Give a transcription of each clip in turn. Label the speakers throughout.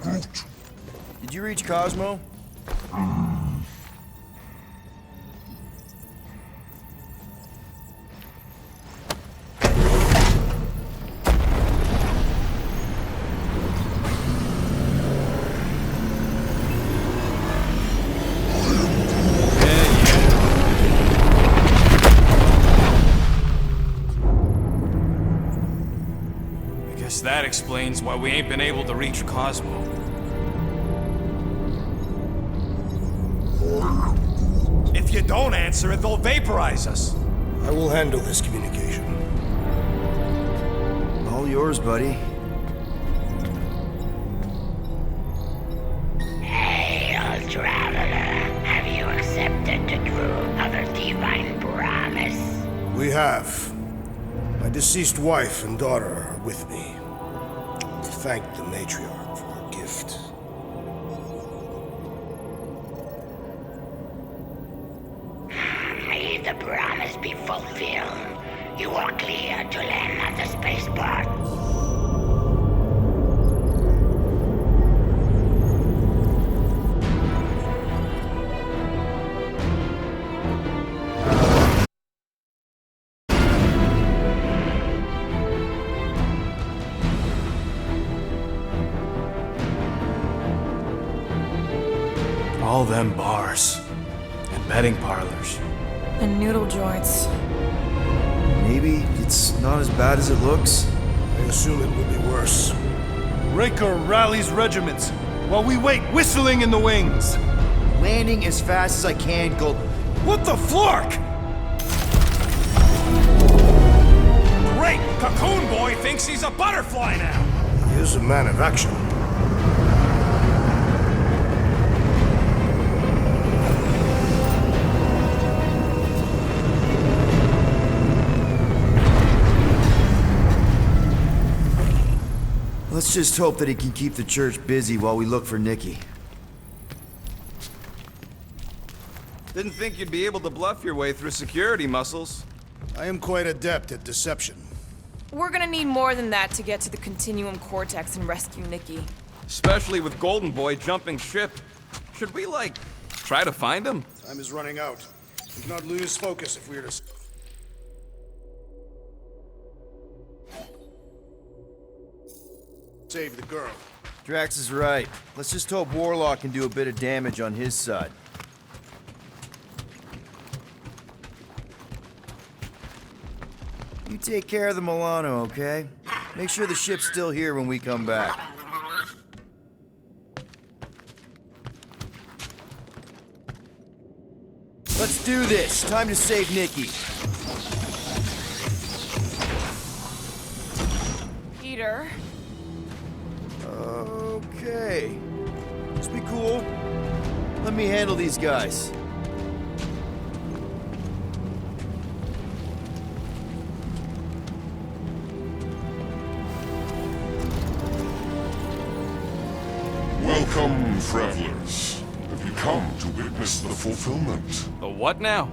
Speaker 1: Did you reach Cosmo?
Speaker 2: That explains why we ain't been able to reach Cosmo.
Speaker 3: If you don't answer it, they'll vaporize us.
Speaker 4: I will handle this communication.
Speaker 1: All yours, buddy.
Speaker 5: Hail, traveler. Have you accepted the truth of a divine promise?
Speaker 4: We have. My deceased wife and daughter are with me. To thank the matriarch for her gift.
Speaker 5: May the promise be fulfilled. You are clear to land at the spaceport.
Speaker 2: All them bars and betting parlors.
Speaker 6: And noodle joints.
Speaker 1: Maybe it's not as bad as it looks.
Speaker 4: I assume it will be worse.
Speaker 3: Raker rallies regiments while we wait whistling in the wings.
Speaker 1: Landing as fast as I can, Gold.
Speaker 3: What the flark? Great! Cocoon Boy thinks he's a butterfly now!
Speaker 4: He is a man of action.
Speaker 1: Let's just hope that he can keep the church busy while we look for Nikki.
Speaker 7: Didn't think you'd be able to bluff your way through security muscles.
Speaker 4: I am quite adept at deception.
Speaker 6: We're gonna need more than that to get to the Continuum Cortex and rescue Nikki.
Speaker 7: Especially with Golden Boy jumping ship. Should we, like, try to find him?
Speaker 4: Time is running out. We cannot lose focus if we are to... save the girl.
Speaker 1: Drax is right. Let's just hope Warlock can do a bit of damage on his side. You take care of the Milano, okay? Make sure the ship's still here when we come back. Let's do this. Time to save Nikki.
Speaker 6: Peter.
Speaker 1: Okay. Just be cool. Let me handle these guys.
Speaker 8: Welcome, travelers. Have you come to witness the fulfillment?
Speaker 7: The what now?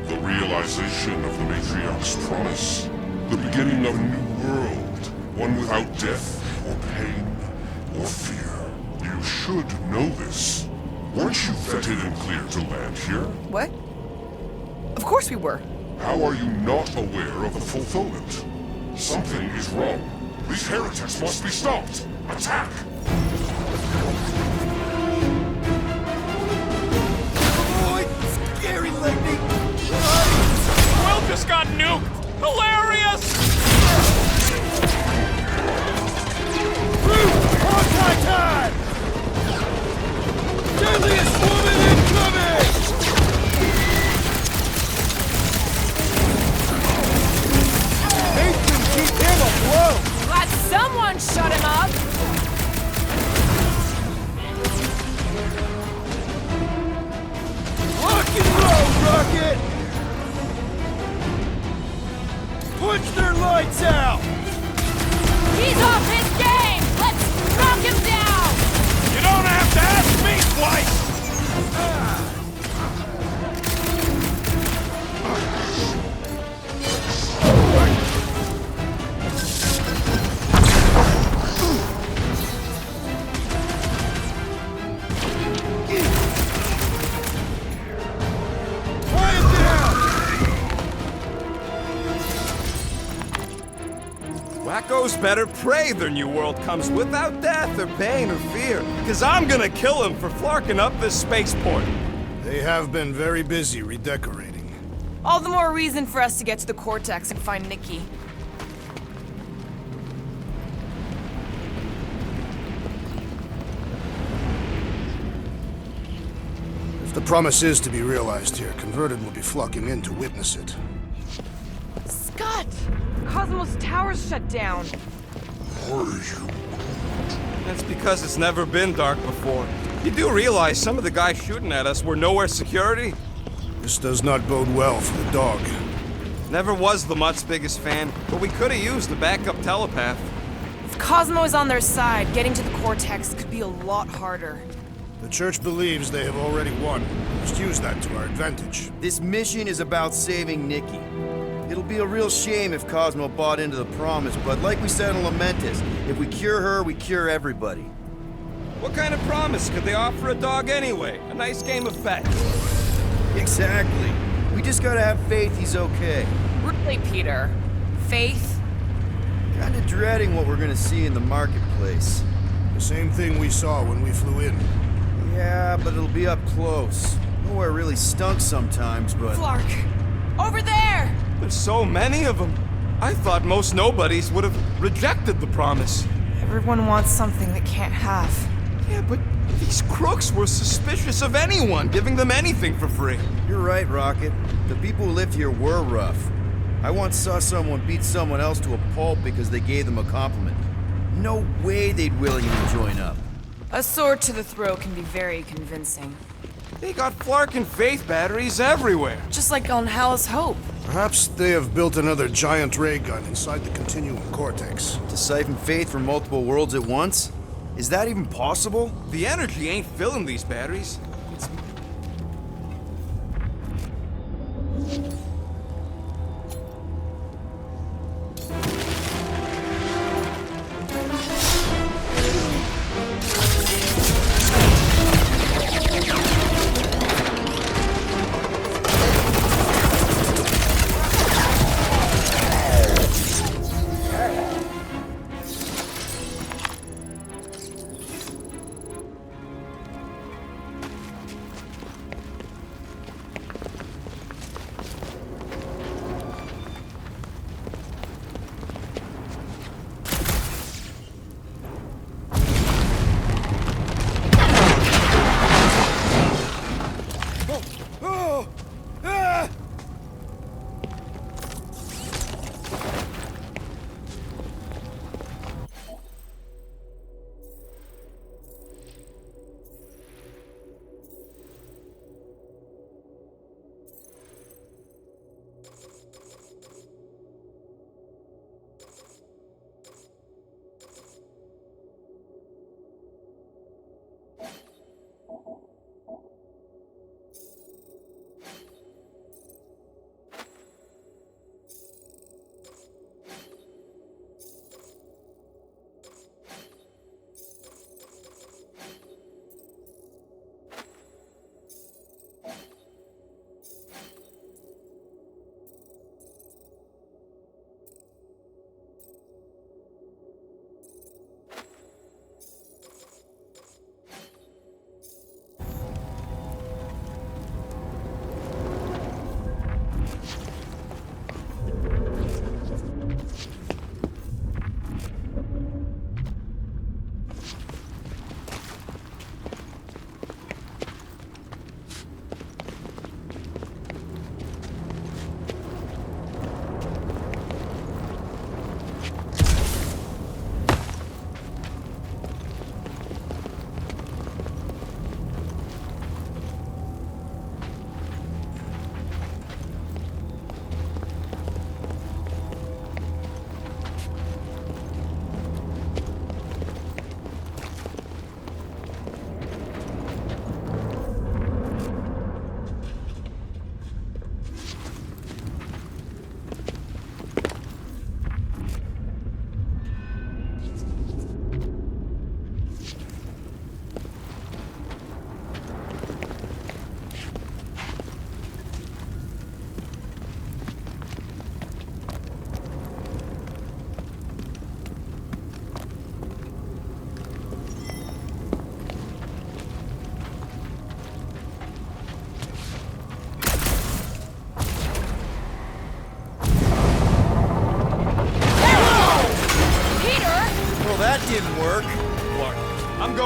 Speaker 8: The realization of the Matriarch's promise. The beginning of a new world. One without death, or pain, or fear. You should know this. Weren't you vetted and cleared to land here?
Speaker 6: What? Of course we were.
Speaker 8: How are you not aware of the fulfillment? Something is wrong. These heretics must be stopped. Attack!
Speaker 1: Scary lightning!
Speaker 2: Will just got nuked! Hilarious!
Speaker 1: Time! Deadliest woman incoming! Nathan, keep him afloat!
Speaker 6: Glad someone shut him up!
Speaker 1: Rock and roll, Rocket! Punch their lights out!
Speaker 6: He's off his game! Let's knock him down!
Speaker 3: You don't have to ask me twice!
Speaker 7: goes better pray their new world comes without death or pain or fear. Cause I'm gonna kill them for flarking up this spaceport.
Speaker 4: They have been very busy redecorating.
Speaker 6: All the more reason for us to get to the Cortex and find Nikki.
Speaker 4: If the promise is to be realized here, Converted will be flocking in to witness it.
Speaker 6: Scott! Cosmos Tower's shut down.
Speaker 7: That's because it's never been dark before. You do realize some of the guys shooting at us were nowhere security?
Speaker 4: This does not bode well for the dog.
Speaker 7: Never was the Mutt's biggest fan, but we could have used a backup telepath.
Speaker 6: If Cosmo is on their side, getting to the Cortex could be a lot harder.
Speaker 4: The Church believes they have already won. Let's use that to our advantage.
Speaker 1: This mission is about saving Nikki. It'll be a real shame if Cosmo bought into the promise, but like we said in Lamentus, if we cure her, we cure everybody.
Speaker 7: What kind of promise could they offer a dog anyway? A nice game of fetch.
Speaker 1: Exactly. We just gotta have faith he's okay.
Speaker 6: Really, Peter? Faith?
Speaker 1: Kinda dreading what we're gonna see in the marketplace.
Speaker 4: The same thing we saw when we flew in.
Speaker 1: Yeah, but it'll be up close. Nowhere really stunk sometimes, but...
Speaker 6: Flark! Over there!
Speaker 7: There's so many of them. I thought most nobodies would have rejected the promise.
Speaker 6: Everyone wants something they can't have.
Speaker 7: Yeah, but these crooks were suspicious of anyone giving them anything for free.
Speaker 1: You're right, Rocket. The people who lived here were rough. I once saw someone beat someone else to a pulp because they gave them a compliment. No way they'd willingly join up.
Speaker 6: A sword to the throat can be very convincing.
Speaker 7: They got Flark and Faith batteries everywhere.
Speaker 6: Just like on Hal's Hope.
Speaker 4: Perhaps they have built another giant ray gun inside the Continuum Cortex.
Speaker 1: To siphon faith from multiple worlds at once? Is that even possible?
Speaker 7: The energy ain't filling these batteries. It's...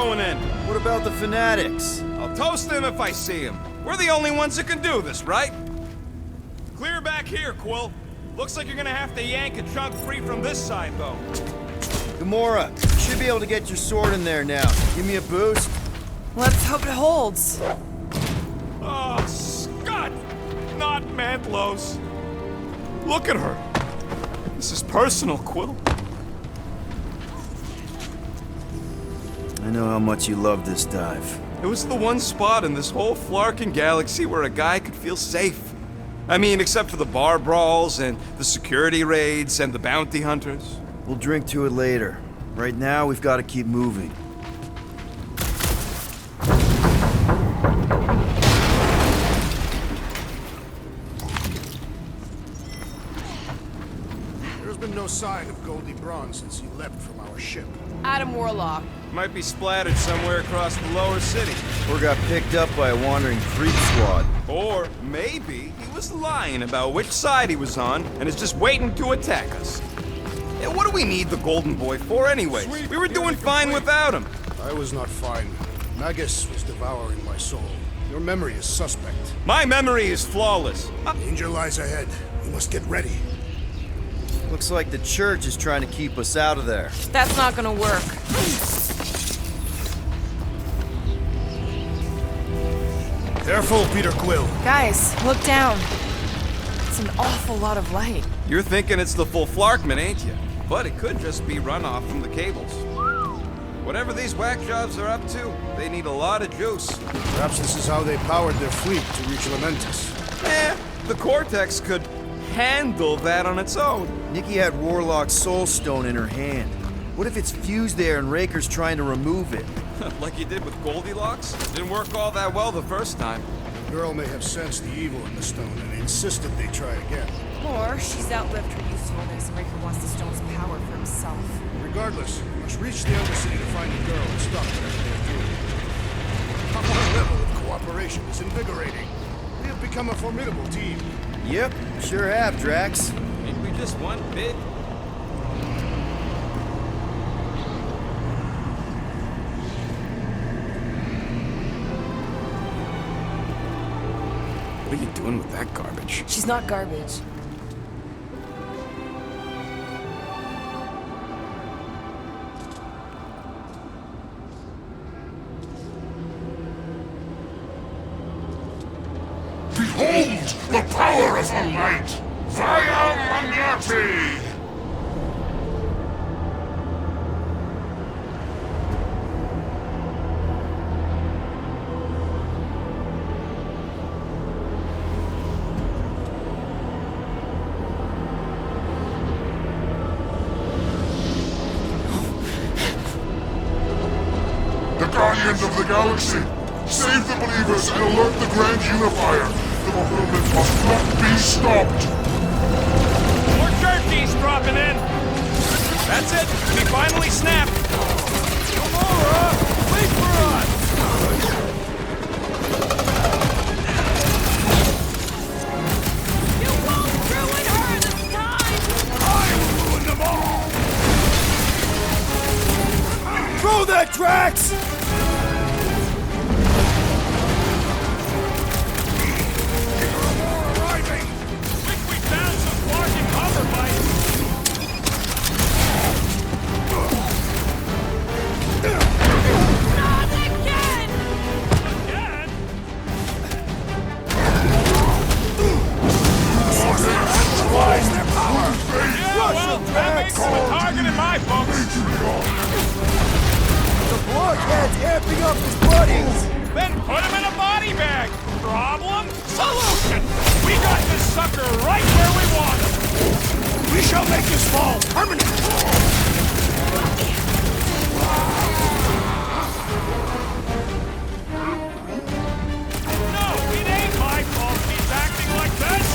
Speaker 7: going in.
Speaker 1: What about the fanatics?
Speaker 7: I'll toast them if I see them. We're the only ones that can do this, right?
Speaker 3: Clear back here, Quill. Looks like you're gonna have to yank a chunk free from this side, though.
Speaker 1: Gamora, you should be able to get your sword in there now. Give me a boost.
Speaker 6: Let's hope it holds.
Speaker 3: Oh, Scott! Not Mantlos. Look at her. This is personal, Quill.
Speaker 1: I know how much you love this dive.
Speaker 7: It was the one spot in this whole Flarkin galaxy where a guy could feel safe. I mean, except for the bar brawls and the security raids and the bounty hunters.
Speaker 1: We'll drink to it later. Right now, we've got to keep moving.
Speaker 4: There's been no sign of Goldie Braun since he left from our ship.
Speaker 6: Adam Warlock.
Speaker 7: Might be splattered somewhere across the lower city.
Speaker 1: Or got picked up by a wandering creep squad.
Speaker 7: Or maybe he was lying about which side he was on and is just waiting to attack us. Yeah, what do we need the Golden Boy for anyway? We were doing fine without him.
Speaker 4: I was not fine. Magus was devouring my soul. Your memory is suspect.
Speaker 7: My memory is flawless.
Speaker 4: Danger lies ahead. We must get ready.
Speaker 1: Looks like the church is trying to keep us out of there.
Speaker 6: That's not gonna work.
Speaker 4: Careful, Peter Quill.
Speaker 6: Guys, look down. It's an awful lot of light.
Speaker 7: You're thinking it's the full Flarkman, ain't you? But it could just be runoff from the cables. Whatever these whack jobs are up to, they need a lot of juice.
Speaker 4: Perhaps this is how they powered their fleet to reach Lamentus.
Speaker 7: The Cortex could handle that on its own.
Speaker 1: Nikki had Warlock's soul stone in her hand. What if it's fused there and Raker's trying to remove it?
Speaker 7: Like you did with Goldilocks? Didn't work all that well the first time.
Speaker 4: The girl may have sensed the evil in the stone and insisted they try again.
Speaker 6: Or she's outlived her usefulness and Raker wants the stone's power for himself.
Speaker 4: Regardless, we must reach the Undercity to find the girl and stop whatever they're doing. Our level of cooperation is invigorating. We have become a formidable team.
Speaker 1: Yep, sure have, Drax.
Speaker 7: Ain't we just one bit? What are you doing with that garbage?
Speaker 6: She's not garbage.
Speaker 8: Behold the power of the light! Via Magnati! The Guardians of the Galaxy! Save the believers and alert the Grand Unifier! The fulfillment must not be stopped!
Speaker 3: More jerkies dropping in! That's it! We finally snapped! Gamora! Wait for us!
Speaker 6: You won't ruin her this time!
Speaker 3: I will ruin them all!
Speaker 1: Throw that, Drax!
Speaker 3: Think we found some Flarkin cover bites!
Speaker 6: Not again!
Speaker 3: Again?
Speaker 4: Neutralize their power!
Speaker 3: Yeah, well, that makes them a target in my books!
Speaker 1: The blockhead's amping up his buddies!
Speaker 3: Then put him in a body bag! Problem? Solution! We got this sucker right where we want him!
Speaker 4: We shall make his fall permanent!
Speaker 3: No, it ain't my fault he's acting like this!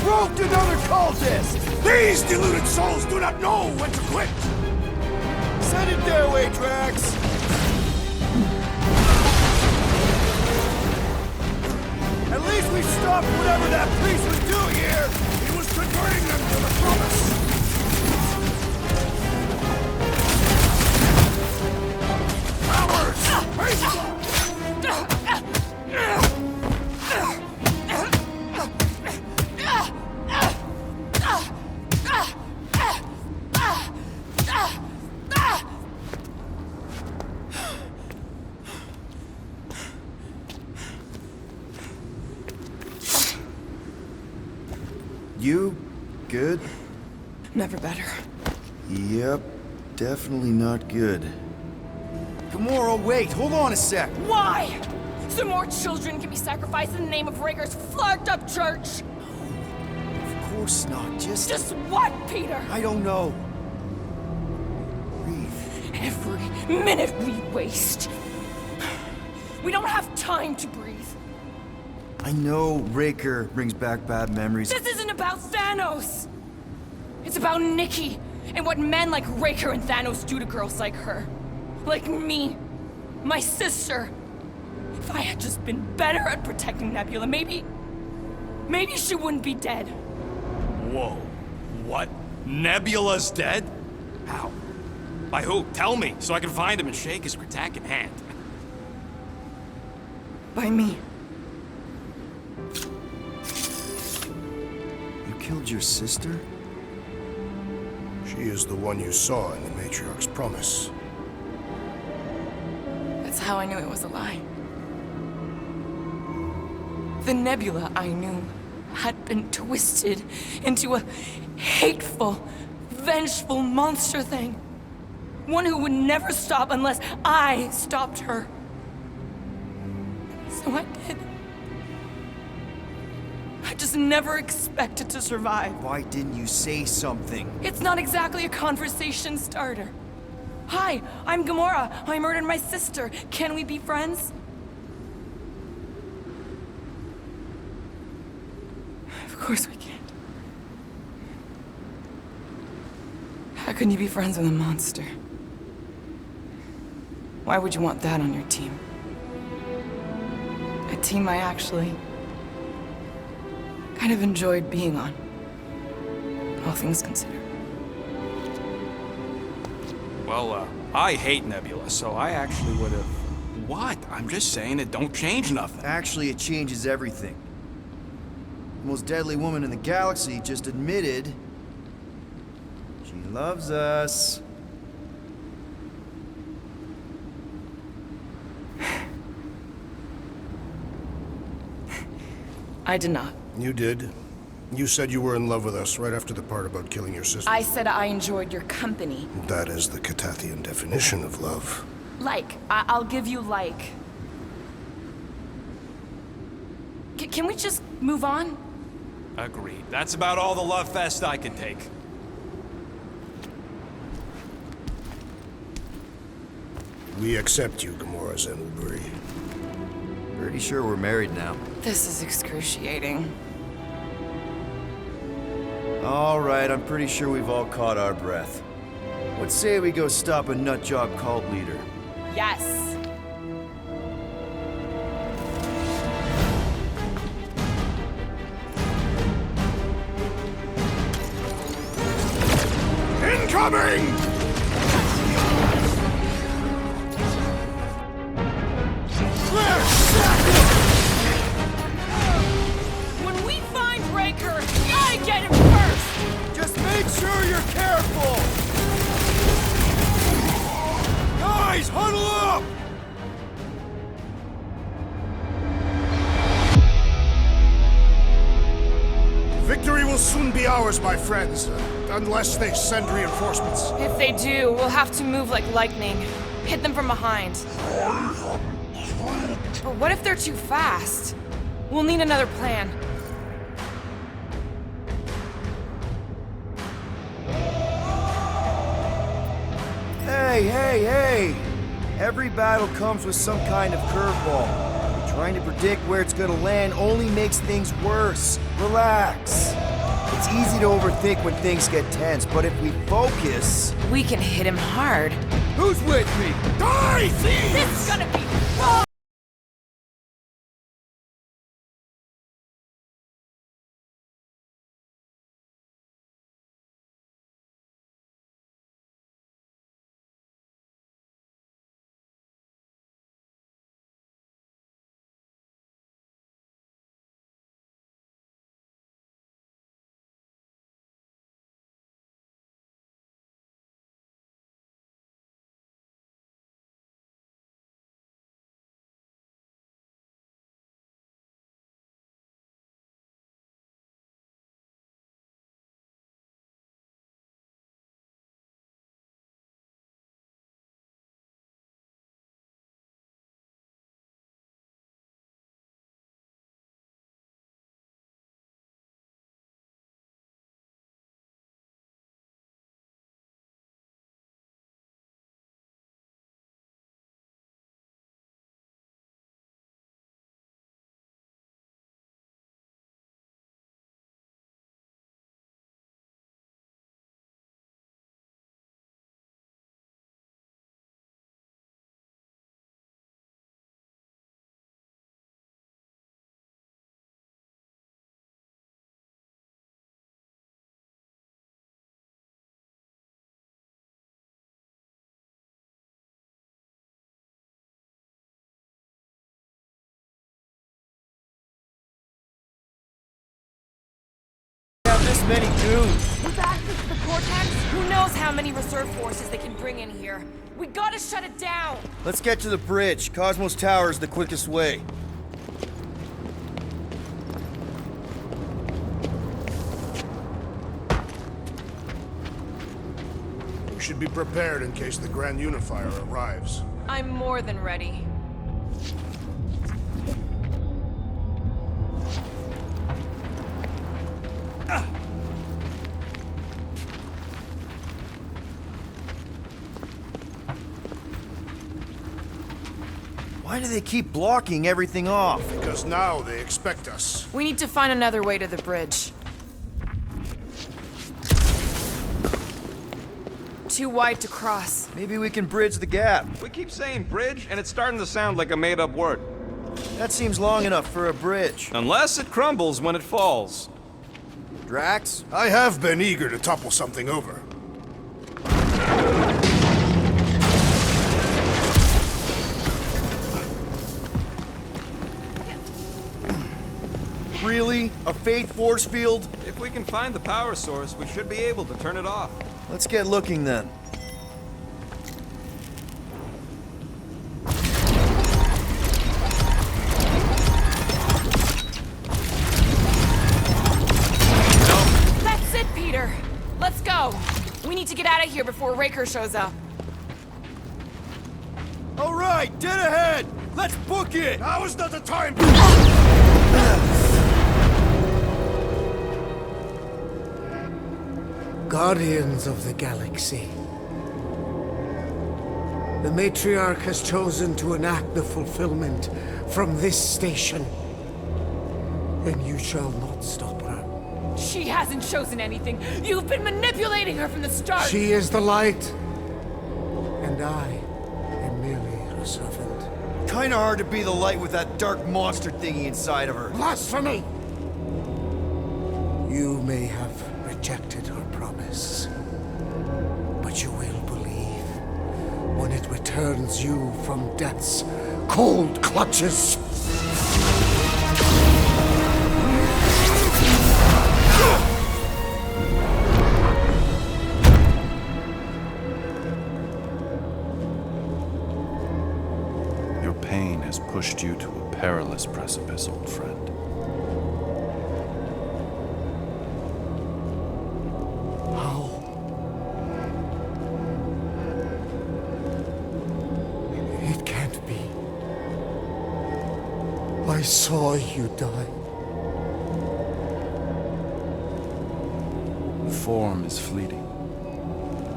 Speaker 1: Roped another cultist!
Speaker 4: These deluded souls do not know when to quit!
Speaker 1: Send it their way, Drax! At least we stopped whatever that priest was doing here!
Speaker 4: He was converting them to the promise!
Speaker 1: You good?
Speaker 6: Never better.
Speaker 1: Yep, definitely not good. Gamora, wait, hold on a sec.
Speaker 6: Why? So more children can be sacrificed in the name of Raker's flagged up church?
Speaker 1: Of course not,
Speaker 6: Just what, Peter?
Speaker 1: I don't know. Breathe.
Speaker 6: Every minute we waste. We don't have time to breathe.
Speaker 1: I know Raker brings back bad memories.
Speaker 6: This isn't about Thanos. It's about Nikki and what men like Raker and Thanos do to girls like her. Like me. My sister. If I had just been better at protecting Nebula, maybe she wouldn't be dead.
Speaker 2: Whoa. What? Nebula's dead? How? By who? Tell me, so I can find him and shake his Kratak in hand.
Speaker 6: By me.
Speaker 1: You killed your sister?
Speaker 4: She is the one you saw in the Matriarch's promise.
Speaker 6: That's how I knew it was a lie. The Nebula I knew had been twisted into a hateful, vengeful monster thing. One who would never stop unless I stopped her. So I did. I just never expected to survive.
Speaker 1: Why didn't you say something?
Speaker 6: It's not exactly a conversation starter. Hi, I'm Gamora. I murdered my sister. Can we be friends? Of course we can't. How can you be friends with a monster? Why would you want that on your team? A team I actually kind of enjoyed being on, all things considered.
Speaker 2: Well, I hate Nebula, so I actually would have... What? I'm just saying it don't change nothing.
Speaker 1: Actually, it changes everything. The most deadly woman in the galaxy just admitted she loves us.
Speaker 6: I did not.
Speaker 4: You did. You said you were in love with us right after the part about killing your sister.
Speaker 6: I said I enjoyed your company.
Speaker 4: That is the Catathian definition of love.
Speaker 6: I'll give you like. Can we just move on?
Speaker 2: Agreed. That's about all the love fest I can take.
Speaker 4: We accept you, Gamora Zenoburi.
Speaker 1: Pretty sure we're married now.
Speaker 6: This is excruciating.
Speaker 1: All right, I'm pretty sure we've all caught our breath. Let's say we go stop a nutjob cult leader.
Speaker 6: Yes.
Speaker 4: Incoming!
Speaker 6: When we find Raker, I get him first!
Speaker 1: Just make sure you're careful!
Speaker 4: Guys, huddle up! Victory will soon be ours, my friends, unless they send reinforcements.
Speaker 6: If they do, we'll have to move like lightning. Hit them from behind. But what if they're too fast? We'll need another plan.
Speaker 1: Hey! Every battle comes with some kind of curveball. Trying to predict where it's gonna land only makes things worse. Relax. It's easy to overthink when things get tense, but if we focus...
Speaker 6: We can hit him hard.
Speaker 1: Who's with me?
Speaker 4: Die, thieves!
Speaker 6: This is gonna be fun!
Speaker 1: many goons.
Speaker 6: With access to the Cortex, who knows how many reserve forces they can bring in here. We gotta shut it down!
Speaker 1: Let's get to the bridge. Cosmos Tower is the quickest way.
Speaker 4: We should be prepared in case the Grand Unifier arrives.
Speaker 6: I'm more than ready.
Speaker 1: Why do they keep blocking everything off?
Speaker 4: Because now they expect us.
Speaker 6: We need to find another way to the bridge. Too wide to cross.
Speaker 1: Maybe we can bridge the gap.
Speaker 7: We keep saying bridge, and it's starting to sound like a made-up word.
Speaker 1: That seems long enough for a bridge.
Speaker 7: Unless it crumbles when it falls.
Speaker 1: Drax?
Speaker 4: I have been eager to topple something over.
Speaker 1: Really? A Fate force field?
Speaker 7: If we can find the power source, we should be able to turn it off.
Speaker 1: Let's get looking then.
Speaker 6: That's it, Peter! Let's go! We need to get out of here before Raker shows up.
Speaker 1: All right, dead ahead! Let's book it!
Speaker 4: Now is not the time!
Speaker 9: Guardians of the Galaxy. The Matriarch has chosen to enact the fulfillment from this station. And you shall not stop her.
Speaker 6: She hasn't chosen anything. You've been manipulating her from the start.
Speaker 9: She is the light. And I am merely her servant.
Speaker 1: Kinda hard to be the light with that dark monster thingy inside of her.
Speaker 9: Blasphemy! You may have rejected her promise, but you will believe when it returns you from death's cold clutches.
Speaker 10: Your pain has pushed you to a perilous precipice, old friend. I saw you die. The form is fleeting,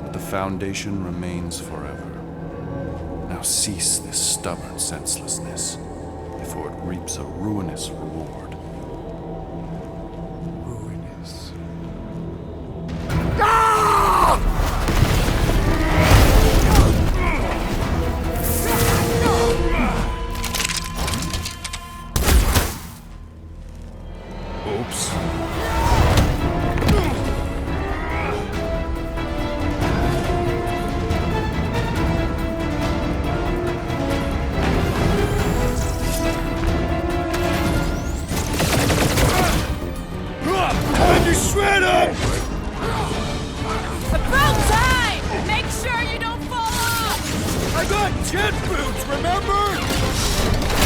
Speaker 10: but the foundation remains forever. Now cease this stubborn senselessness, before it reaps a ruinous reward.
Speaker 9: Ruinous.
Speaker 1: Jet boots, remember?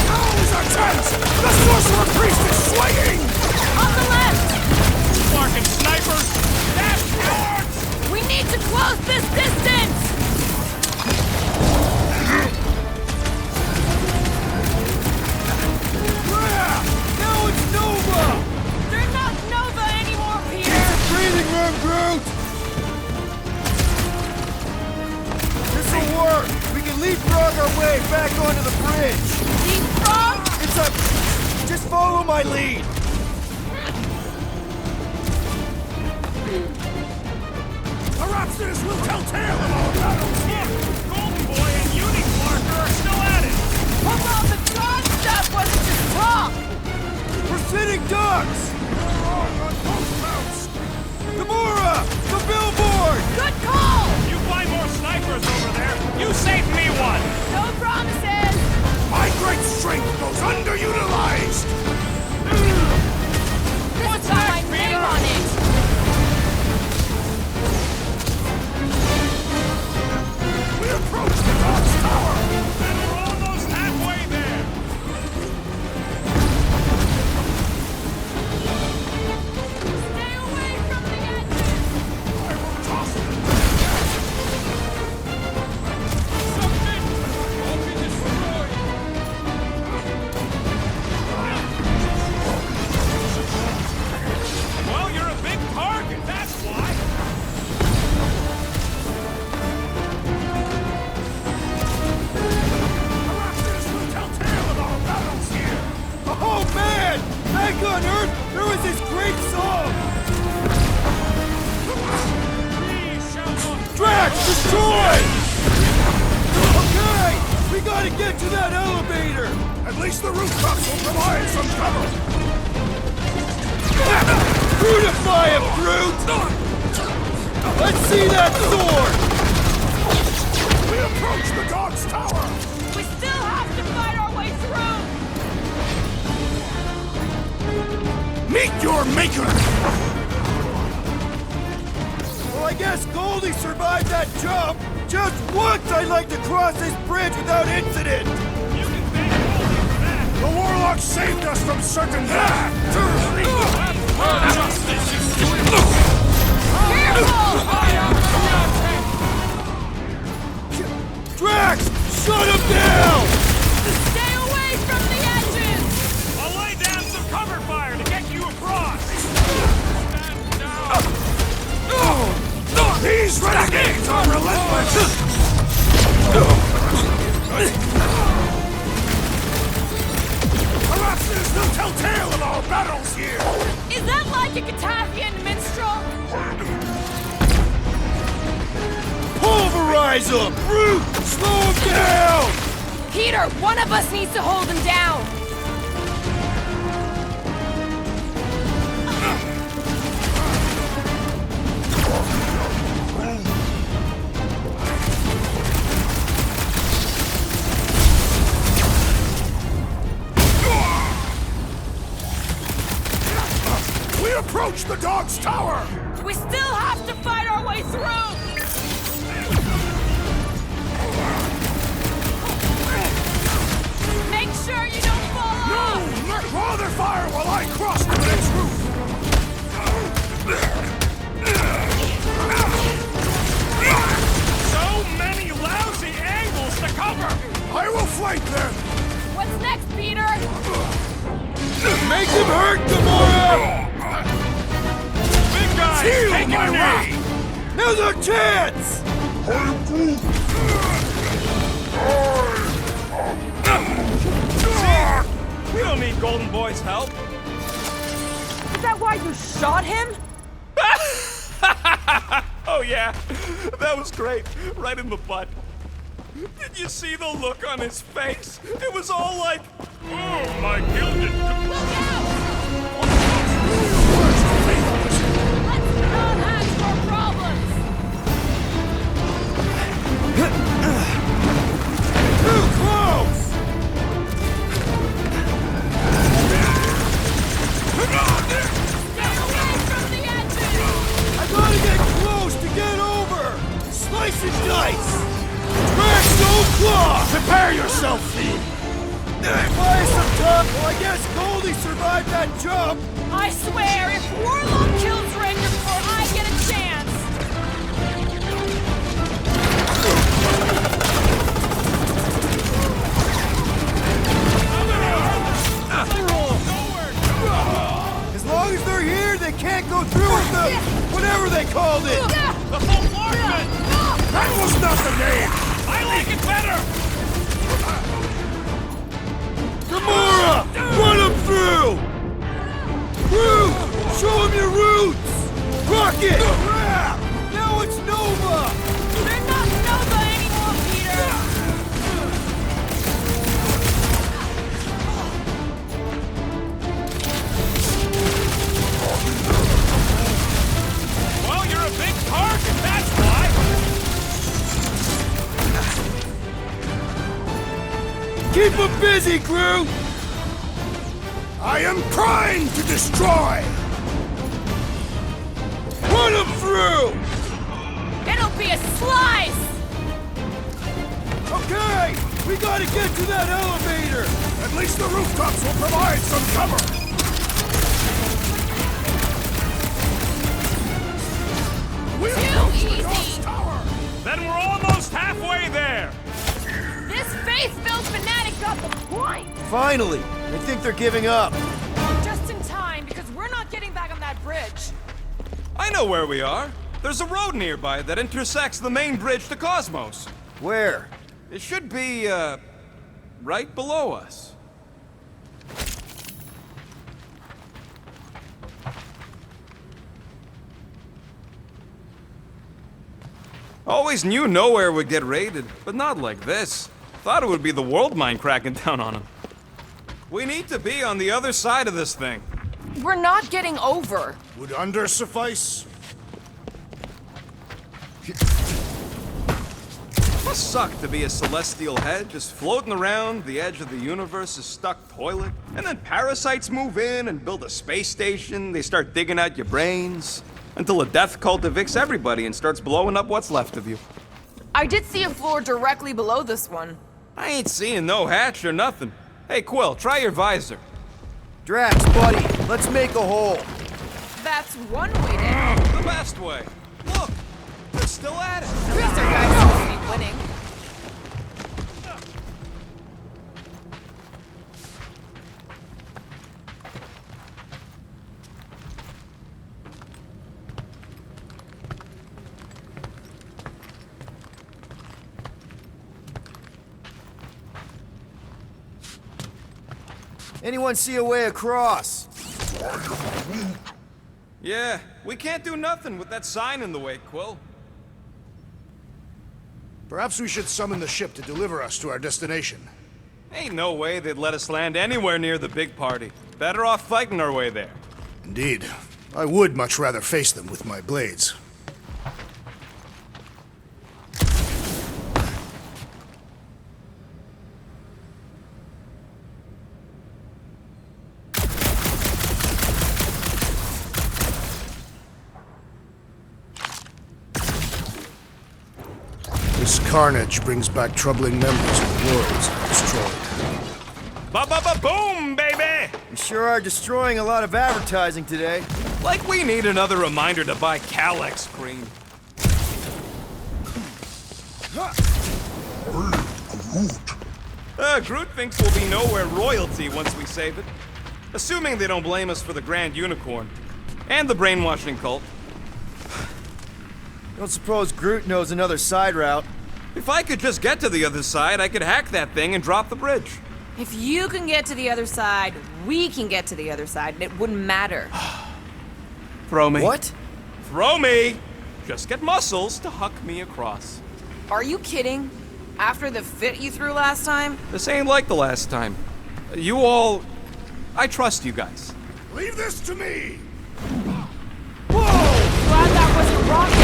Speaker 4: Now's our chance! The Sorcerer Priest is swinging!
Speaker 6: On the left!
Speaker 3: Sparking snipers! That's yours!
Speaker 6: We need to close this distance!
Speaker 1: Yeah! Now it's Nova!
Speaker 6: They're not Nova anymore, Peter!
Speaker 1: Breathing room, Groot! This'll work! We can leapfrog our way back onto the bridge!
Speaker 6: Leapfrog?
Speaker 1: It's a... Just follow my lead!
Speaker 4: Perhaps this will tell tale of our battles!
Speaker 3: Golden Boy and Unicorn are still at it!
Speaker 6: Hold on, the God stuff wasn't just talk!
Speaker 1: We're sitting ducks!
Speaker 4: You're wrong on both counts!
Speaker 1: Gamora! The billboard!
Speaker 6: Good call!
Speaker 3: You find more snipers over there, you save me one!
Speaker 6: No promises!
Speaker 4: My great strength goes underutilized!
Speaker 6: This has got my name on it!
Speaker 1: heard? There was this great song! Drax, destroy! Okay! We gotta get to that elevator!
Speaker 4: At least the rooftops will provide some cover!
Speaker 1: Brutify him, Groot! Let's see that sword!
Speaker 4: We approach the Dog's Tower!
Speaker 6: We still have to fight our way through!
Speaker 4: Meet your maker!
Speaker 1: Well, I guess Goldie survived that jump! Just once I'd like to cross this bridge without incident!
Speaker 4: The Warlock saved us from certain death!
Speaker 1: Drax! Shut him down!
Speaker 6: Stay away from the edges!
Speaker 3: I'll lay down some cover fire to get you across!
Speaker 4: These renegades are relentless! Perhaps there's no telltale of our battles here!
Speaker 6: Is that like a Katavian minstrel?
Speaker 1: Pulverize him! Groot! Slow him down!
Speaker 6: Peter, one of us needs to hold him down!
Speaker 4: We approach the Dog's Tower!
Speaker 6: We still have to fight our way through! Make sure you don't fall off!
Speaker 4: No! Draw their fire while I cross to the next roof!
Speaker 3: So many lousy angles to cover!
Speaker 4: I will flank them!
Speaker 6: What's next, Peter?
Speaker 1: Make him hurt, Gamora!
Speaker 3: Big guy,
Speaker 4: Feel
Speaker 3: taking
Speaker 4: my
Speaker 3: a knee!
Speaker 4: wrath!
Speaker 1: Now's our chance!
Speaker 3: We don't need Golden Boy's help.
Speaker 6: Is that why you shot him?
Speaker 3: Oh yeah, that was great. Right in the butt. Did you see the look on his face? It was all like, oh, my gilded...
Speaker 6: Look out! Let's not have more problems!
Speaker 1: Too close!
Speaker 6: Stay away from the edges!
Speaker 1: I gotta get close to get over! Slice and dice! Drax, no claw!
Speaker 4: Prepare yourself, Fiend!
Speaker 1: Buy some time! Well, I guess Goldie survived that jump!
Speaker 6: I swear, if Warlock kills Ranger before I get a chance...
Speaker 1: As long as they're here, they can't go through with the... whatever they called it!
Speaker 3: The bombardment!
Speaker 4: That was not the name!
Speaker 3: I like it better!
Speaker 1: Gamora! Run him through! Groot! Show him your roots! Rocket! Crap! Now it's Nova!
Speaker 6: They're not Nova anymore, Peter!
Speaker 3: Well, you're a big target, that's why!
Speaker 1: Keep him busy, Groot!
Speaker 4: I am primed to destroy!
Speaker 1: Run him through!
Speaker 6: It'll be a slice!
Speaker 1: Okay! We gotta get to that elevator!
Speaker 4: At least the rooftops will provide some cover! We approach the Dog's Tower!
Speaker 3: Then we're almost halfway there!
Speaker 6: This faith-filled fanatic got the point!
Speaker 1: Finally! I think they're giving up.
Speaker 6: Just in time, because we're not getting back on that bridge.
Speaker 7: I know where we are. There's a road nearby that intersects the main bridge to Cosmos.
Speaker 1: Where?
Speaker 7: It should be, right below us. Always knew nowhere would get raided, but not like this. Thought it would be the world mine cracking down on them. We need to be on the other side of this thing.
Speaker 6: We're not getting over.
Speaker 4: Would under suffice?
Speaker 7: Must suck to be a celestial head, just floating around the edge of the universe's stuck toilet. And then parasites move in and build a space station. They start digging out your brains. Until a death cult evicts everybody and starts blowing up what's left of you.
Speaker 6: I did see a floor directly below this one.
Speaker 7: I ain't seeing no hatch or nothing. Hey, Quill, try your visor.
Speaker 1: Drax, buddy, let's make a hole.
Speaker 6: That's one way to...
Speaker 7: The best way. Look, they're still at it.
Speaker 6: At least our guys supposed to be winning.
Speaker 1: Anyone see a way across?
Speaker 7: Yeah, we can't do nothing with that sign in the way, Quill.
Speaker 4: Perhaps we should summon the ship to deliver us to our destination.
Speaker 7: Ain't no way they'd let us land anywhere near the big party. Better off fighting our way there.
Speaker 4: Indeed. I would much rather face them with my blades. This carnage brings back troubling memories of the worlds I destroyed.
Speaker 7: Ba-ba-ba-boom, baby!
Speaker 1: We sure are destroying a lot of advertising today.
Speaker 7: Like we need another reminder to buy Calyx cream. Groot thinks we'll be nowhere royalty once we save it. Assuming they don't blame us for the Grand Unicorn. And the brainwashing cult.
Speaker 1: Don't suppose Groot knows another side route.
Speaker 7: If I could just get to the other side, I could hack that thing and drop the bridge.
Speaker 6: If you can get to the other side, we can get to the other side, and it wouldn't matter.
Speaker 7: Throw me.
Speaker 1: What?
Speaker 7: Throw me! Just get muscles to huck me across.
Speaker 6: Are you kidding? After the fit you threw last time?
Speaker 7: This ain't like the last time. You all... I trust you guys.
Speaker 4: Leave this to me!
Speaker 6: Glad that wasn't rocket.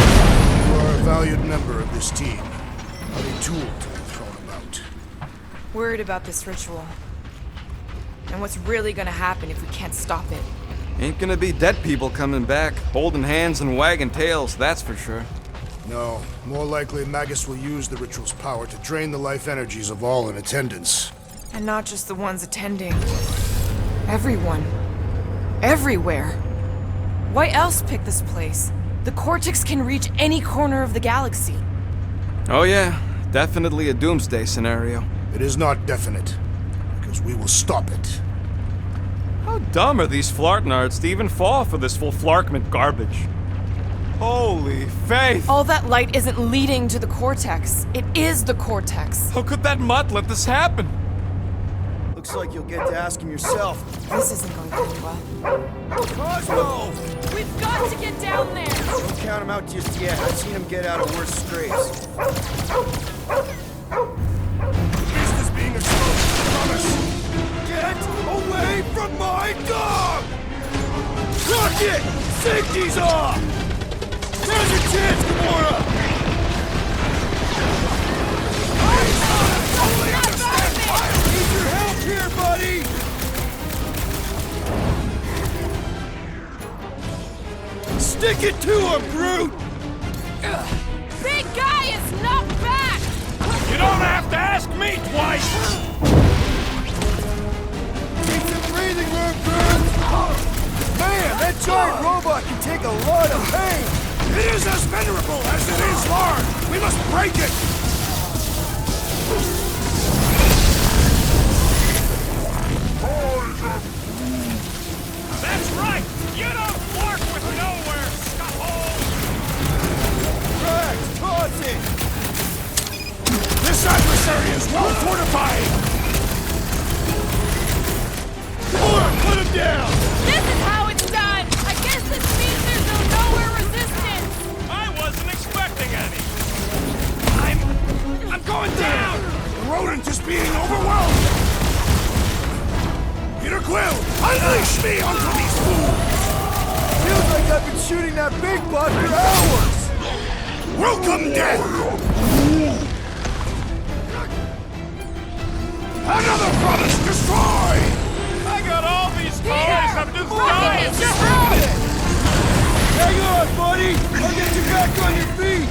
Speaker 4: You are a valued member of this team. Not a tool to be thrown about.
Speaker 6: Worried about this ritual. And what's really gonna happen if we can't stop it.
Speaker 7: Ain't gonna be dead people coming back, holding hands and wagging tails, that's for sure.
Speaker 4: No, more likely Magus will use the ritual's power to drain the life energies of all in attendance.
Speaker 6: And not just the ones attending. Everyone. Everywhere. Why else pick this place? The Cortex can reach any corner of the galaxy.
Speaker 7: Oh yeah, definitely a doomsday scenario.
Speaker 4: It is not definite, because we will stop it.
Speaker 7: How dumb are these Flartnards to even fall for this full Flarkment garbage? Holy faith!
Speaker 6: All that light isn't leading to the Cortex. It is the Cortex.
Speaker 7: How could that mutt let this happen?
Speaker 1: Looks like you'll get to ask him yourself.
Speaker 6: This isn't going to end well.
Speaker 1: Cosmo!
Speaker 6: We've got to get down there!
Speaker 1: Don't count him out just yet. I've seen him get out of worse scrapes.
Speaker 4: Beast is being exposed, promise!
Speaker 1: Get away from my dog! Rocket! Safety's off! Now's your chance, Gamora! Need your help here, buddy! Stick it to him, Groot!
Speaker 6: Big guy is knocked back!
Speaker 3: You don't have to ask me twice!
Speaker 1: Need some breathing room, Groot! Man, that giant robot can take a lot of pain!
Speaker 4: It is as venerable as it is large! We must break it!
Speaker 3: That's right! You don't flark with nowhere, scuffle!
Speaker 1: Drax, toss it!
Speaker 4: This adversary is well fortified!
Speaker 1: Gamora, put him down!
Speaker 6: This is how it's done! I guess this means there's no nowhere resistance!
Speaker 3: I wasn't expecting any!
Speaker 1: that big bud for hours!
Speaker 4: Welcome, death! Another promise destroyed!
Speaker 3: I got all these toys, I'm just dying!
Speaker 1: Hang on, buddy! I'll get you back on your feet!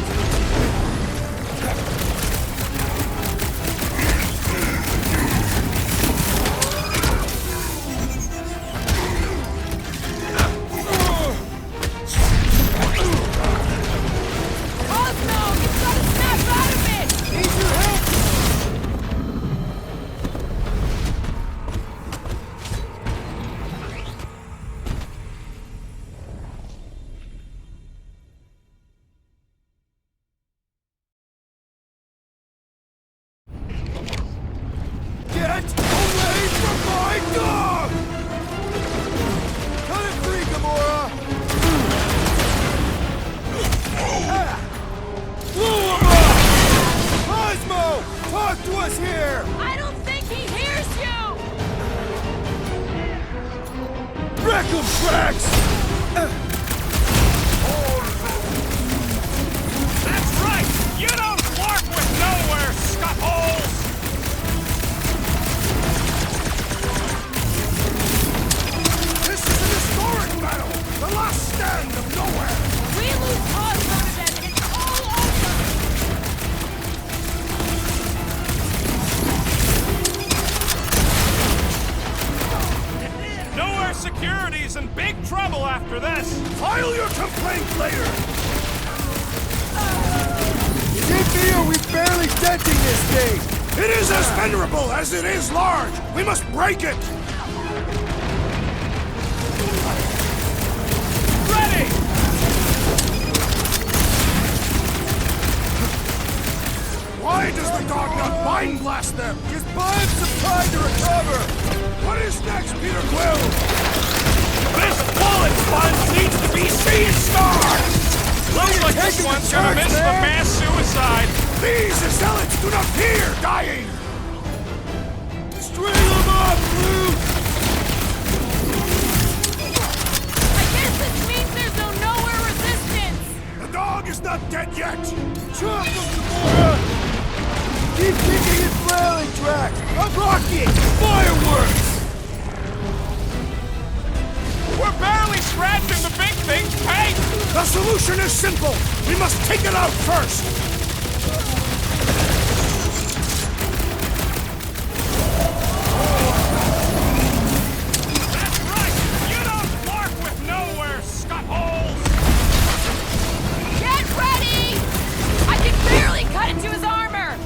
Speaker 6: Cosmo, you've got to snap out of it!
Speaker 1: Need your help! Get away from my dog! Cut it free, Gamora! Blew him up! Cosmo! Talk to us here!
Speaker 6: I don't think he hears you!
Speaker 1: Wreck 'em, Drax!
Speaker 3: That's right! You don't flark with nowhere, scuttholes!
Speaker 4: This is an historic battle! The last stand of nowhere!
Speaker 6: We lose Cosmo to them and it's all over!
Speaker 3: Nowhere Security's in big trouble after this!
Speaker 4: File your complaint later!
Speaker 1: Is it me or we barely denting this thing?
Speaker 4: It is as venerable as it is large! We must break it!
Speaker 3: Ready!
Speaker 4: Why does the dog not mind blast them?
Speaker 1: Just buy him some time to recover!
Speaker 4: What is next, Peter Quill?
Speaker 3: This bullet sponge needs to be seeing stars! Looks like this
Speaker 1: taking the
Speaker 3: one's gonna
Speaker 1: chance,
Speaker 3: miss the
Speaker 1: man.
Speaker 3: mass suicide!
Speaker 4: These zealots do not fear dying!
Speaker 1: String him up, Luke!
Speaker 6: I guess this means there's no nowhere resistance!
Speaker 4: The dog is not dead yet!
Speaker 1: Chop him, Gamora! Keep kicking and flailing, Drax! A rocket! Fireworks!
Speaker 3: We're barely scratching the big thing's paint!
Speaker 4: The solution is simple! We must take it out first!
Speaker 3: That's right! You don't flark with nowhere, scuttholes!
Speaker 6: Get ready! I can barely cut into his armor!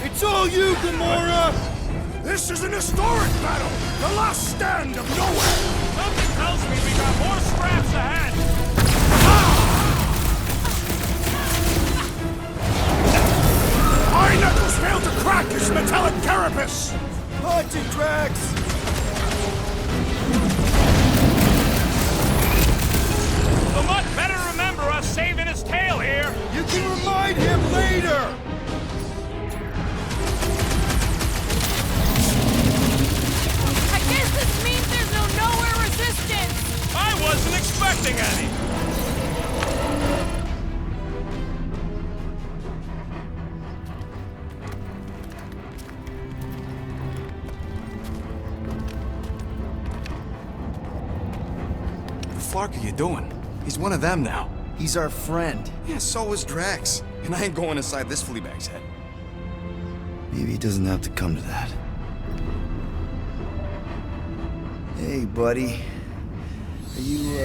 Speaker 1: It's all you, Gamora!
Speaker 4: This is an historic battle! The last stand of nowhere!
Speaker 3: Something tells me we got more scraps ahead!
Speaker 4: Our knuckles failed to crack his metallic carapace!
Speaker 1: Punch it, Drax!
Speaker 3: The Mutt better remember us saving his tail here!
Speaker 1: You can remind him later!
Speaker 6: I guess this means there's no nowhere resistance!
Speaker 3: I wasn't expecting any!
Speaker 2: What the flark are you doing? He's one of them now.
Speaker 1: He's our friend.
Speaker 2: Yeah, so is Drax. And I ain't going inside this fleabag's head.
Speaker 1: Maybe it doesn't have to come to that. Hey, buddy. Are you,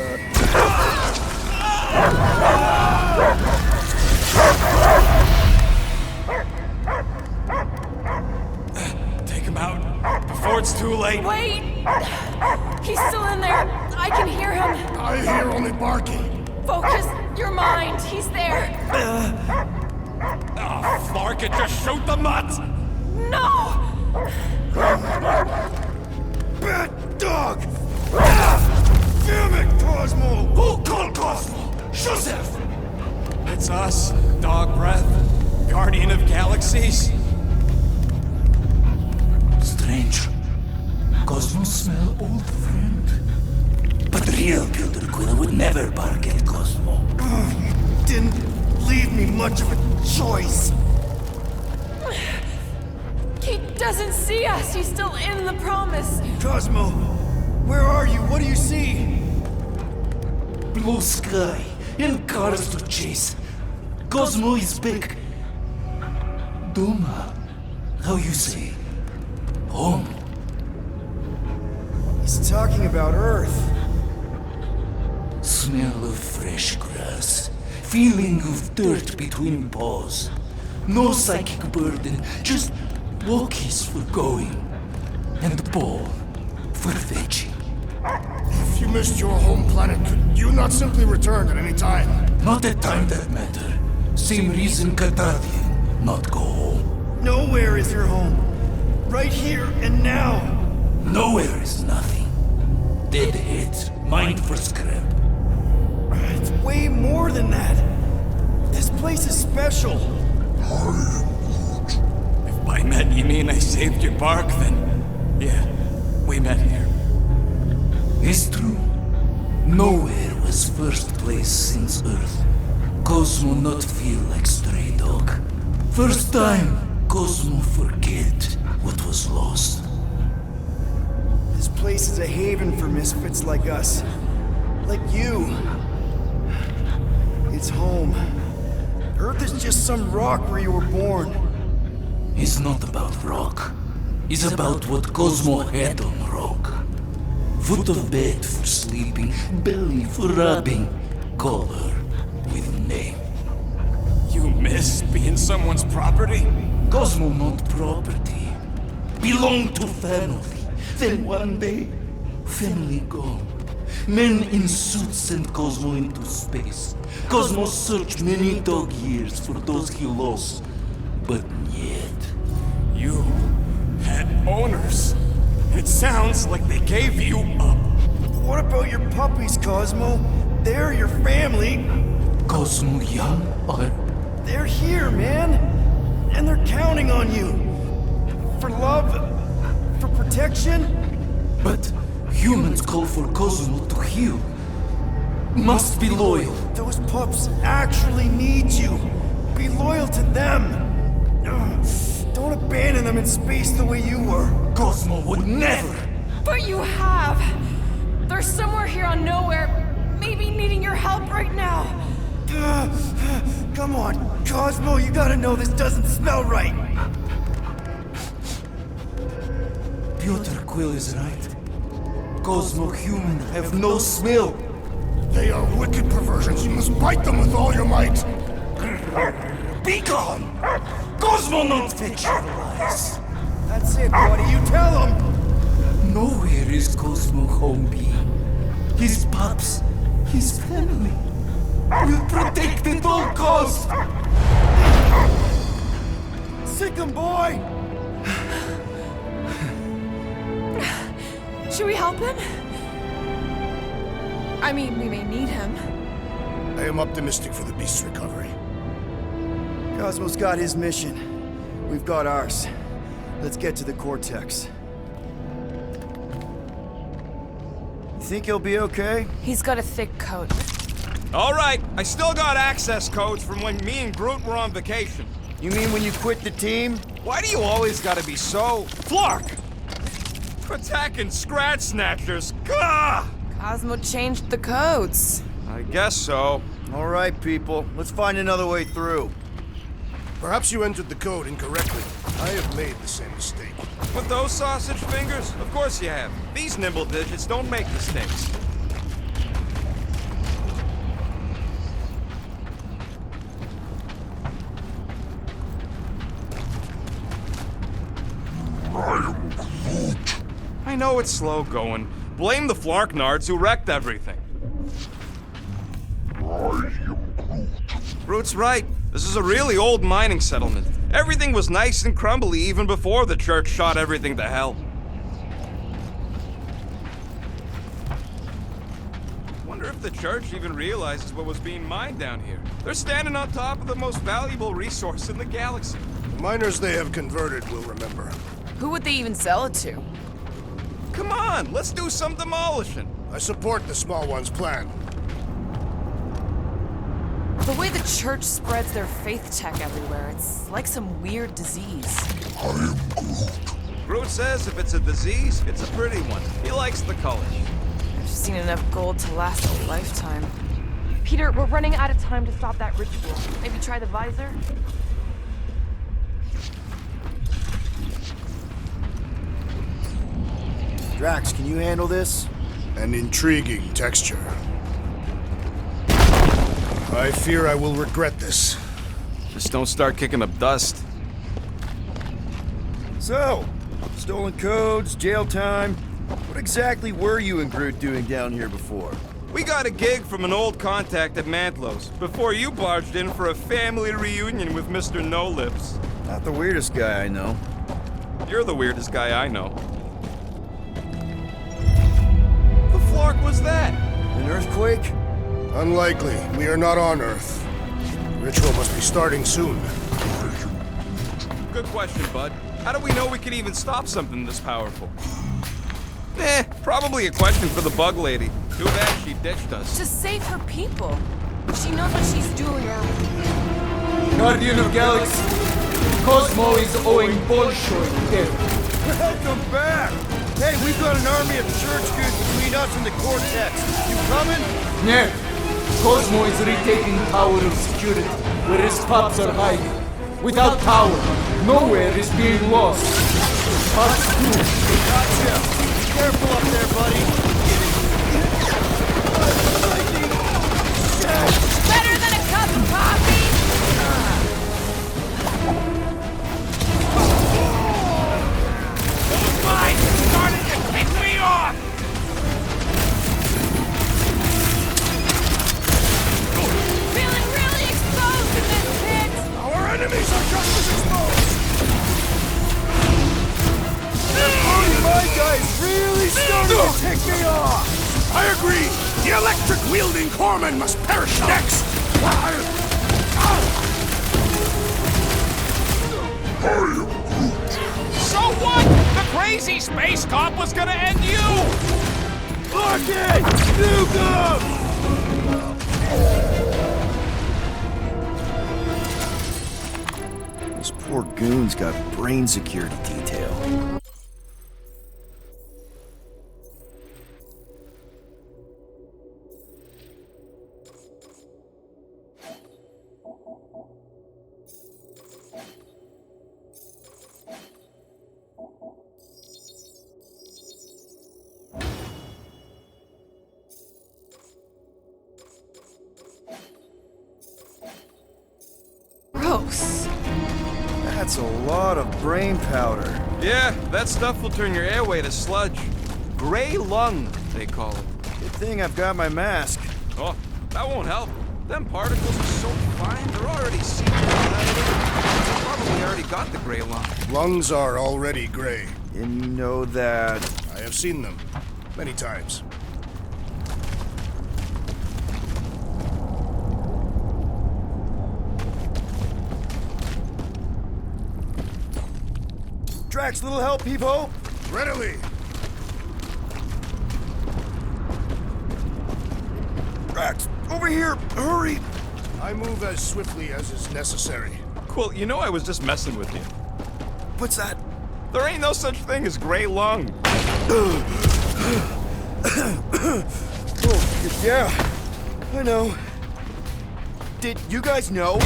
Speaker 2: Take him out before it's too late.
Speaker 6: Wait! He's still in there! I can hear him!
Speaker 4: I hear only barking.
Speaker 6: Focus your mind! He's there!
Speaker 3: Oh, flark it, just shoot the Mutt!
Speaker 6: No!
Speaker 4: Bad dog! Ah! Damn it, Cosmo! Who called Cosmo? Joseph!
Speaker 2: It's us, Dog Breath, Guardian of Galaxies.
Speaker 9: Strange.
Speaker 11: Cosmo smell, old friend? But real Piotr Quill would never bark at Cosmo.
Speaker 1: Didn't leave me much of a choice.
Speaker 6: He doesn't see us. He's still in the promise.
Speaker 1: Cosmo, where are you? What do you see?
Speaker 11: Blue sky and cars to chase. Cosmo is back. Doma, how you say? Home.
Speaker 1: He's talking about Earth.
Speaker 11: Smell of fresh grass. Feeling of dirt between paws. No psychic burden, just walkies for going. And ball for fetching.
Speaker 4: If you missed your home planet, could you not simply return at any time?
Speaker 11: Not at time that matter. Same reason Catardian not go home.
Speaker 1: Nowhere is your home. Right here and now.
Speaker 11: Nowhere is nothing. Dead heads, mind for scrap.
Speaker 1: It's way more than that. This place is special.
Speaker 2: If by met you mean I saved your bark, then yeah, we met here.
Speaker 11: It's true. Nowhere was first place since Earth. Cosmo not feel like stray dog. First time, Cosmo forget what was lost.
Speaker 1: This place is a haven for misfits like us. Like you. It's home. Earth is just some rock where you were born.
Speaker 11: It's not about rock. It's about what Cosmo had on rock. Foot of bed for sleeping, belly for rubbing, color with name.
Speaker 2: You miss being someone's property?
Speaker 11: Cosmo not property. Belong to family. Then one day, family gone. Men in suits sent Cosmo into space. Cosmo searched many dog years for those he lost. But yet...
Speaker 2: You had owners. It sounds like they gave you up.
Speaker 1: What about your puppies, Cosmo? They're your family.
Speaker 11: Cosmo young or...
Speaker 1: They're here, man. And they're counting on you. For love, for protection.
Speaker 11: But humans call for Cosmo to heal. Must be loyal.
Speaker 1: Those pups actually need you. Be loyal to them. Don't abandon them in space the way you were.
Speaker 11: Cosmo would never.
Speaker 6: But you have. They're somewhere here on Nowhere, maybe needing your help right now.
Speaker 1: Come on, Cosmo, you gotta know this doesn't smell right.
Speaker 11: Piotr Quill is right. Cosmo human have no smell.
Speaker 4: They are wicked perversions. You must bite them with all your might.
Speaker 11: Be gone! Cosmo not fetch your lies.
Speaker 1: That's it, buddy. You tell him.
Speaker 11: Nowhere is Cosmo home being. His pups, his family, will protect at all costs.
Speaker 1: Sick him, boy.
Speaker 6: Should we help him? I mean, we may need him.
Speaker 4: I am optimistic for the beast's recovery.
Speaker 1: Cosmo's got his mission. We've got ours. Let's get to the Cortex. You think he'll be okay?
Speaker 6: He's got a thick coat.
Speaker 7: All right, I still got access codes from when me and Groot were on vacation.
Speaker 1: You mean when you quit the team?
Speaker 7: Why do you always gotta be so... Flark! Attacking Scratch Snatchers, gah!
Speaker 6: Cosmo changed the codes.
Speaker 7: I guess so.
Speaker 1: All right, people. Let's find another way through.
Speaker 4: Perhaps you entered the code incorrectly. I have made the same mistake.
Speaker 7: With those sausage fingers? Of course you have. These nimble digits don't make mistakes. I know it's slow going. Blame the Flarknards who wrecked everything. Groot's right. This is a really old mining settlement. Everything was nice and crumbly even before the church shot everything to hell. Wonder if the church even realizes what was being mined down here. They're standing on top of the most valuable resource in the galaxy.
Speaker 4: The miners they have converted will remember.
Speaker 6: Who would they even sell it to?
Speaker 7: Come on, let's do some demolishing.
Speaker 4: I support the small one's plan.
Speaker 6: The way the church spreads their faith tech everywhere, it's like some weird disease.
Speaker 8: I am Groot.
Speaker 7: Groot says if it's a disease, it's a pretty one. He likes the colors.
Speaker 6: I've seen enough gold to last a lifetime. Peter, we're running out of time to stop that ritual. Maybe try the visor?
Speaker 1: Drax, can you handle this?
Speaker 4: An intriguing texture. I fear I will regret this.
Speaker 7: Just don't start kicking up dust.
Speaker 1: So, stolen codes, jail time. What exactly were you and Groot doing down here before?
Speaker 7: We got a gig from an old contact at Mantlo's before you barged in for a family reunion with Mr. No Lips.
Speaker 1: Not the weirdest guy I know.
Speaker 7: You're the weirdest guy I know. The flark was that?
Speaker 1: An earthquake?
Speaker 4: Unlikely. We are not on Earth. Ritual must be starting soon.
Speaker 7: Good question, bud. How do we know we can even stop something this powerful? Probably a question for the bug lady. Too bad she ditched us.
Speaker 6: To save her people. She knows what she's doing.
Speaker 11: Guardian of Galaxy, Cosmo is owing Bolshoi death.
Speaker 1: Welcome back! Hey, we've got an army of church goods between us and the Cortex. You coming?
Speaker 11: Yeah, Cosmo is retaking Tower of Security, where his pups are hiding. Without power, nowhere is being lost. Pups too.
Speaker 1: Gotcha! Be careful up there, buddy!
Speaker 6: Better than a cup of coffee!
Speaker 3: Mine started to pick me off!
Speaker 6: Feeling really exposed in this pit!
Speaker 4: Our enemies are just as exposed!
Speaker 1: My guy's really starting to tick me off!
Speaker 4: I agree! The electric-wielding Corpsman must perish next!
Speaker 3: So what? The crazy space cop was gonna end you!
Speaker 1: Lock it! Nuke him! This poor goon's got brain security detail.
Speaker 6: Gross.
Speaker 1: That's a lot of brain powder.
Speaker 7: Yeah, that stuff will turn your airway to sludge. Gray lung, they call it.
Speaker 1: Good thing I've got my mask.
Speaker 7: Oh, that won't help. Them particles are so fine, they're already seeping out. You probably already got the gray lung.
Speaker 4: Lungs are already gray.
Speaker 1: And you know that...
Speaker 4: I have seen them. Many times.
Speaker 1: Drax, little help, Peepo?
Speaker 4: Readily!
Speaker 1: Drax, over here! Hurry!
Speaker 4: I move as swiftly as is necessary.
Speaker 7: Cool, you know I was just messing with you.
Speaker 1: What's that?
Speaker 7: There ain't no such thing as gray lung.
Speaker 1: Oh, yeah. I know. Did you guys know?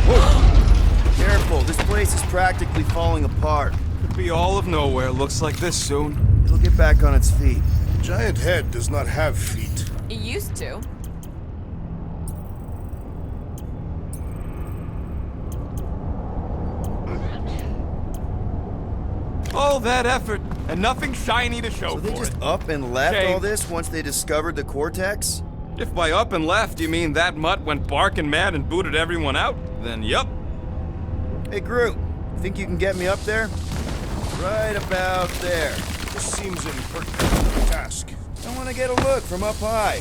Speaker 1: Whoa! Careful, this place is practically falling apart.
Speaker 7: Could be all of nowhere, looks like this soon.
Speaker 1: It'll get back on its feet.
Speaker 4: Giant head does not have feet.
Speaker 6: It used to.
Speaker 7: All that effort, and nothing shiny to show
Speaker 1: So they
Speaker 7: for
Speaker 1: just
Speaker 7: it.
Speaker 1: up and left
Speaker 7: Shame.
Speaker 1: all this once they discovered the Cortex?
Speaker 7: If by up and left you mean that mutt went barking mad and booted everyone out, then yup.
Speaker 1: Hey, Groot, think you can get me up there? Right about there.
Speaker 4: This seems impertinent for the task.
Speaker 1: I want to get a look from up high.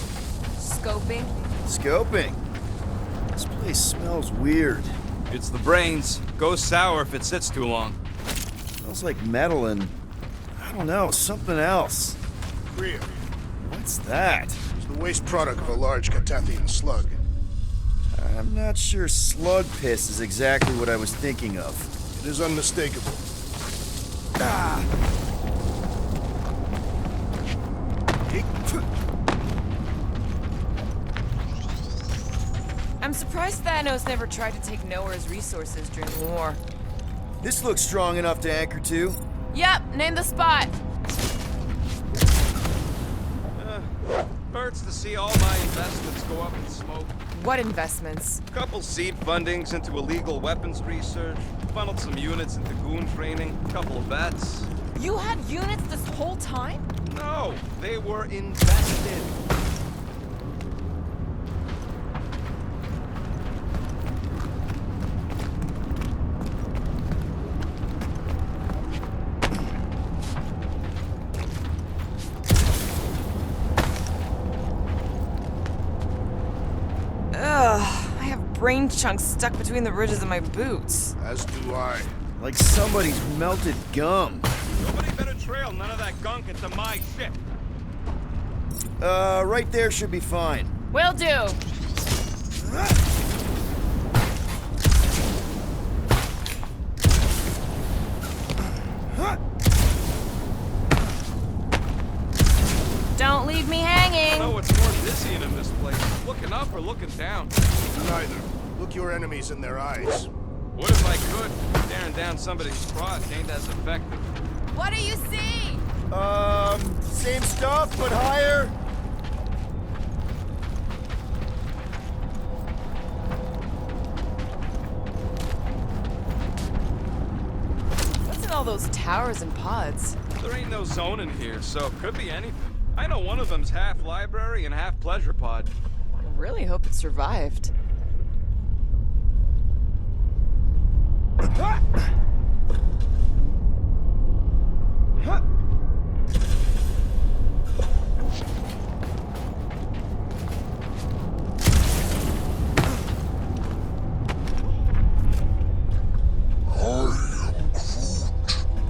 Speaker 6: Scoping.
Speaker 1: Scoping. This place smells weird.
Speaker 7: It's the brains. Goes sour if it sits too long.
Speaker 1: Smells like metal and, I don't know, something else.
Speaker 4: Kriya.
Speaker 1: What's that?
Speaker 4: It's the waste product of a large Catathian slug.
Speaker 1: I'm not sure slug piss is exactly what I was thinking of.
Speaker 4: It is unmistakable.
Speaker 6: I'm surprised Thanos never tried to take Noah's resources during the war.
Speaker 1: This looks strong enough to anchor to.
Speaker 6: Yep, name the spot.
Speaker 7: Hurts to see all my investments go up in smoke.
Speaker 6: What investments?
Speaker 7: Couple seed fundings into illegal weapons research, funneled some units into goon training, couple of vets.
Speaker 6: You had units this whole time?
Speaker 7: No, they were invested.
Speaker 6: Ugh, I have brain chunks stuck between the ridges of my boots.
Speaker 4: As do I.
Speaker 1: Like somebody's melted gum.
Speaker 7: Nobody better trail none of that gunk into my ship.
Speaker 1: Right there should be fine.
Speaker 6: Will do. Don't leave me hanging.
Speaker 7: I know what's more dizzying in this place, looking up or looking down.
Speaker 4: Neither. Look your enemies in their eyes.
Speaker 7: What if I could? Staring down somebody's crotch ain't as effective.
Speaker 6: What do you see?
Speaker 1: Same stuff, but higher.
Speaker 6: What's in all those towers and pods?
Speaker 7: There ain't no zone in here, so it could be anything. I know one of them's half library and half pleasure pod.
Speaker 6: I really hope it survived.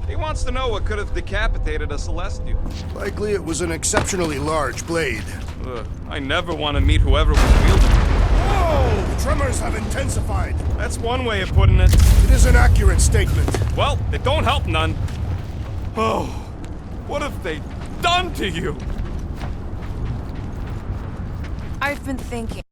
Speaker 7: He wants to know what could have decapitated a Celestial.
Speaker 4: Likely it was an exceptionally large blade.
Speaker 7: Ugh, I never want to meet whoever was wielding it.
Speaker 4: Whoa! Tremors have intensified.
Speaker 7: That's one way of putting it.
Speaker 4: It is an accurate statement.
Speaker 7: Well, it don't help none. Oh, what have they done to you?
Speaker 6: I've been thinking.